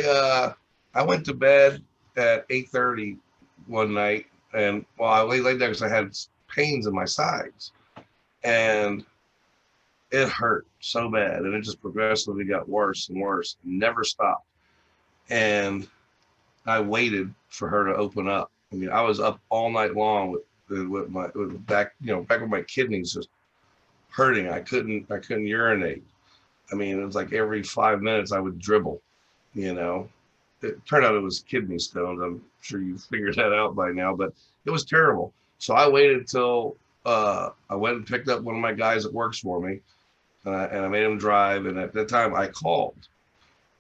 I went to bed at 8:30 one night, and well, I laid there because I had pains in my sides, and it hurt so bad, and it just progressively got worse and worse, never stopped. And I waited for her to open up. I mean, I was up all night long with my with back, back with my kidneys just hurting. I couldn't urinate. I mean, it was like every 5 minutes I would dribble. You know, it turned out it was kidney stones. I'm sure you figured that out by now, but it was terrible. So I waited till I went and picked up one of my guys that works for me, and I made him drive. And at that time, I called,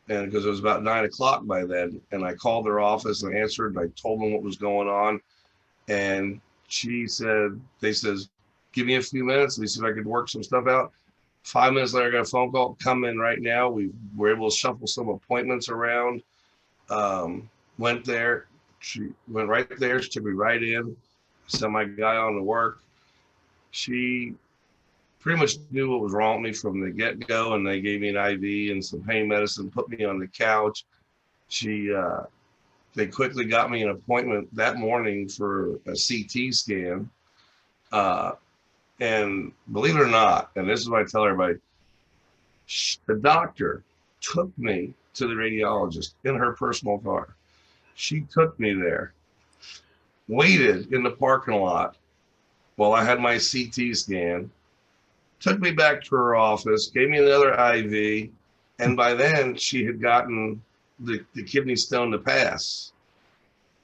and because it was about 9 o'clock by then, and I called their office and answered, and I told them what was going on, and they says, give me a few minutes. Let me see if I could work some stuff out. 5 minutes later, I got a phone call. Come in right now. We were able to shuffle some appointments around. Went there. She went right there. She took me right in. Sent my guy on to work. She pretty much knew what was wrong with me from the get-go, and they gave me an IV and some pain medicine, put me on the couch. She They quickly got me an appointment that morning for a CT scan. Uh, and believe it or not, and this is what I tell everybody, the doctor took me to the radiologist in her personal car. She took me there, waited in the parking lot while I had my CT scan, took me back to her office, gave me another IV, and by then she had gotten the kidney stone to pass.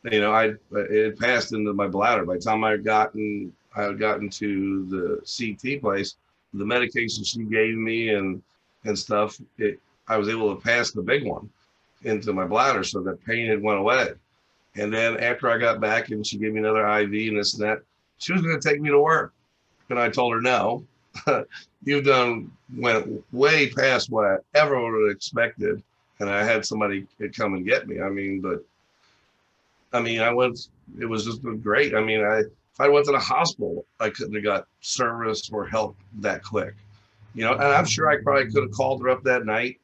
It had passed into my bladder. By the time I had gotten to the CT place, the medication she gave me and stuff, I was able to pass the big one into my bladder, so that pain had went away. And then after I got back and she gave me another IV and this and that, she was going to take me to work. And I told her, no, you've went way past what I ever would have expected. And I had somebody come and get me. It was just great. If I went to the hospital, I couldn't have got service or help that quick. And I'm sure I probably could have called her up that night,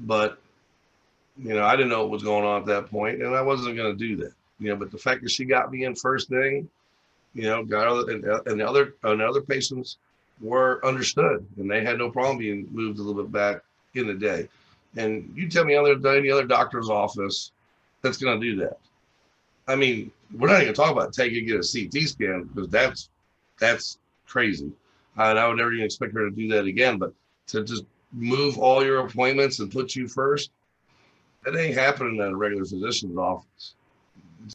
but I didn't know what was going on at that point, and I wasn't going to do that. But the fact that she got me in first thing, and the other patients were understood, and they had no problem being moved a little bit back in the day. And you tell me any other doctor's office that's going to do that. We're not even going to talk about get a CT scan, because that's crazy. And I would never even expect her to do that again. But to just move all your appointments and put you first, that ain't happening at a regular physician's office.